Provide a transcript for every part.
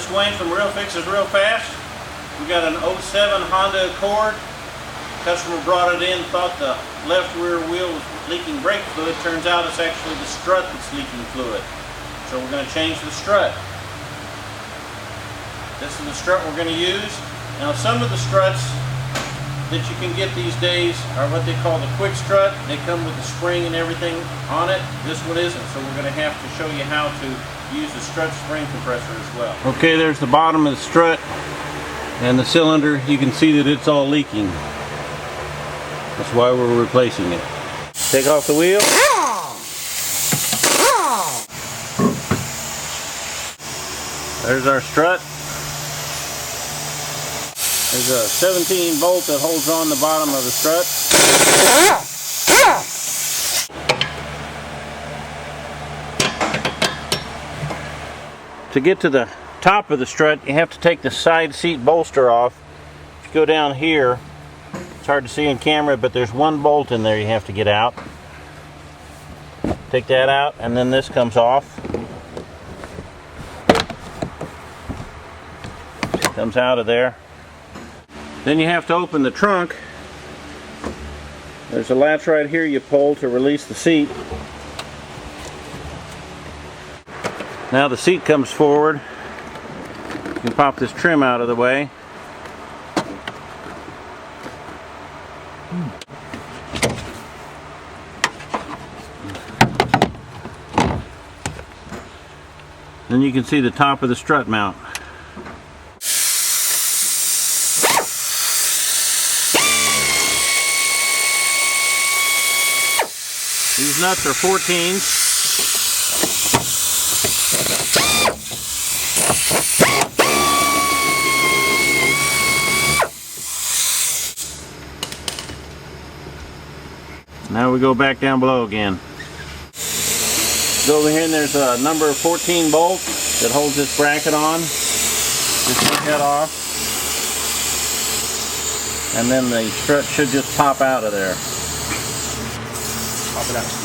This Wayne from Real Fixes Real Fast. We got an '07 Honda Accord. Customer brought it in, thought the left rear wheel was leaking brake fluid. Turns out it's actually the strut that's leaking fluid. So we're going to change the strut. This is the strut we're going to use. Now some of the struts that you can get these days are what they call the quick strut. They come with the spring and everything on it. This one isn't, so we're going to have to show you how to use the strut spring compressor as well. Okay, there's the bottom of the strut and the cylinder. You can see that it's all leaking. That's why we're replacing it. Take off the wheel. There's our strut. There's a 17 bolt that holds on the bottom of the strut. To get to the top of the strut, you have to take the side seat bolster off. If you go down here, it's hard to see on camera, but there's one bolt in there you have to get out. Take that out, and then this comes off. Comes out of there. Then you have to open the trunk. There's a latch right here you pull to release the seat. Now the seat comes forward. You can pop this trim out of the way. Then you can see the top of the strut mount. These nuts are 14s. Now we go back down below again. Go over here and there's a number 14 bolt that holds this bracket on. Just take that off. And then the strut should just pop out of there. Pop it out.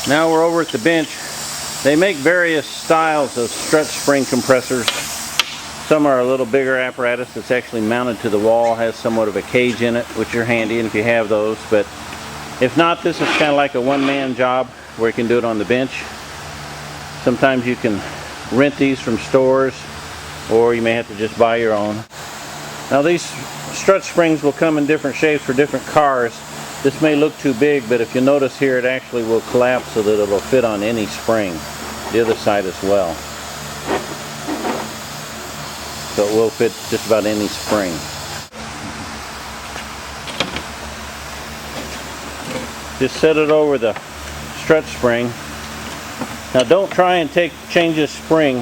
Now we're over at the bench. They make various styles of strut spring compressors. Some are a little bigger apparatus that's actually mounted to the wall, has somewhat of a cage in it, which are handy if you have those. But if not, this is kind of like a one-man job where you can do it on the bench. Sometimes you can rent these from stores, or you may have to just buy your own. Now these strut springs will come in different shapes for different cars. This may look too big, but if you notice here, it actually will collapse so that it'll fit on any spring. The other side as well. So it will fit just about any spring. Just set it over the strut spring. Now don't try and change this spring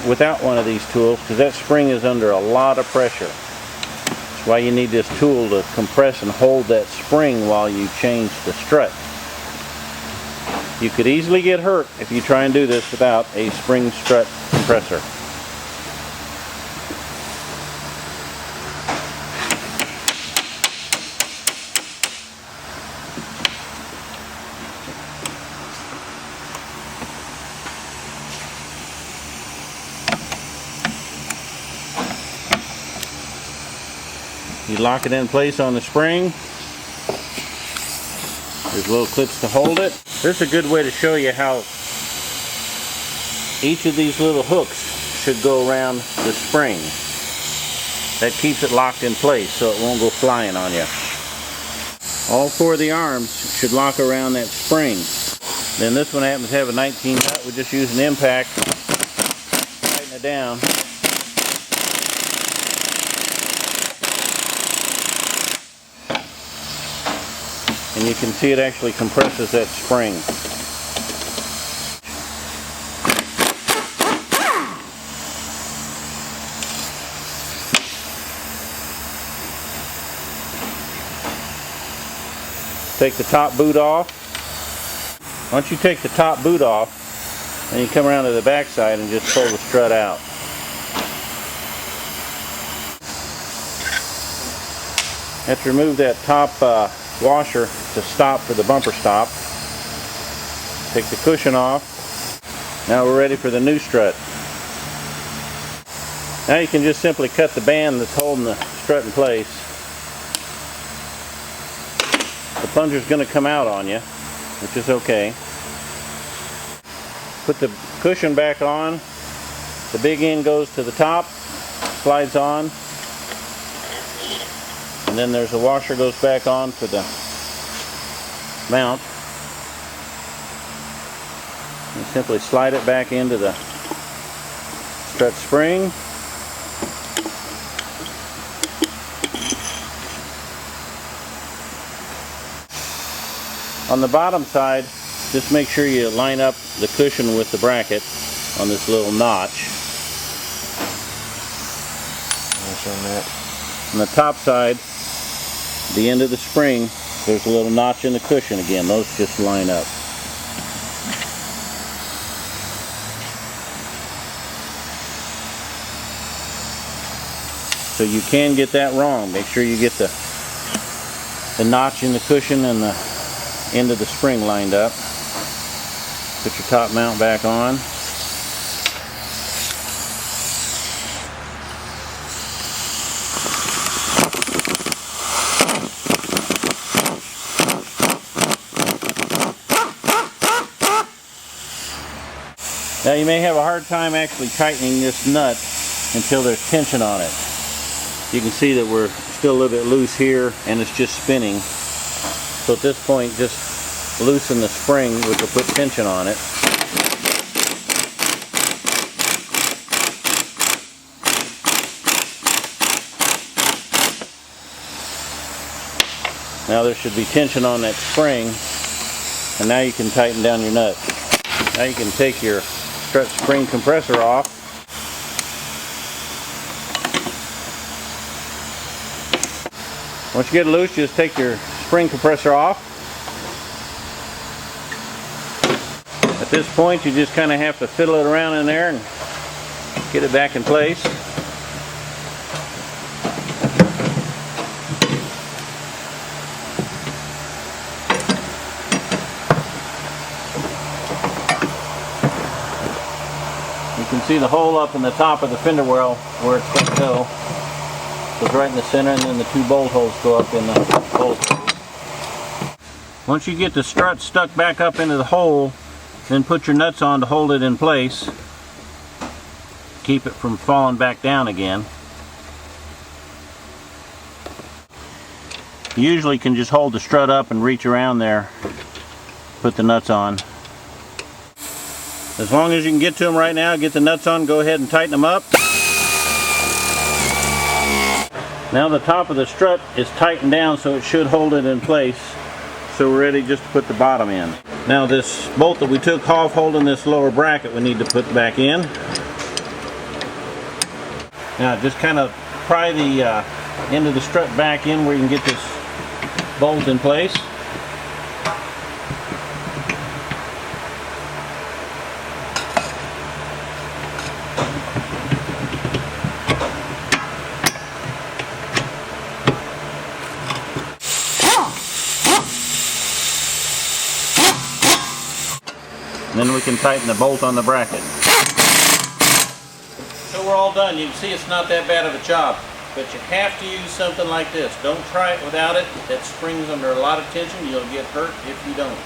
without one of these tools, because that spring is under a lot of pressure. That's why you need this tool to compress and hold that spring while you change the strut. You could easily get hurt if you try and do this without a spring strut compressor. You lock it in place on the spring. There's little clips to hold it. This is a good way to show you how each of these little hooks should go around the spring. That keeps it locked in place so it won't go flying on you. All four of the arms should lock around that spring. Then this one happens to have a 19 nut. We just use an impact, tighten it down. And you can see it actually compresses that spring. take the top boot off. Once you take the top boot off, then you come around to the back side and just pull the strut out. You have to remove that top washer to stop for the bumper stop. Take the cushion off. Now we're ready for the new strut. Now you can just simply cut the band that's holding the strut in place. The plunger's going to come out on you, which is okay. Put the cushion back on. The big end goes to the top, slides on, and then there's a washer goes back on for the mount. And simply slide it back into the strut spring. On the bottom side, just make sure you line up the cushion with the bracket on this little notch. On the top side, the end of the spring, there's a little notch in the cushion again. Those just line up. So you can get that wrong. Make sure you get the notch in the cushion and the end of the spring lined up. Put your top mount back on. Now you may have a hard time actually tightening this nut until there's tension on it. You can see that we're still a little bit loose here and it's just spinning. So at this point, just loosen the spring, which will put tension on it. Now there should be tension on that spring, and now you can tighten down your nut. Now you can take your strut spring compressor off. Once you get it loose, just take your spring compressor off. At this point, you just kind of have to fiddle it around in there and get it back in place. You can see the hole up in the top of the fender well where it's going to go. Goes right in the center, and then the two bolt holes go up in the bolt holes. Once you get the strut stuck back up into the hole, then put your nuts on to hold it in place. Keep it from falling back down again. You usually can just hold the strut up and reach around there, put the nuts on. As long as you can get to them right now, get the nuts on, go ahead and tighten them up. Now the top of the strut is tightened down, so it should hold it in place. So we're ready just to put the bottom in. Now this bolt that we took off holding this lower bracket, we need to put back in. Now just kind of pry the end of the strut back in where you can get this bolt in place. And then we can tighten the bolt on the bracket. So we're all done. You can see it's not that bad of a job, but you have to use something like this. Don't try it without it. That spring's under a lot of tension. You'll get hurt if you don't.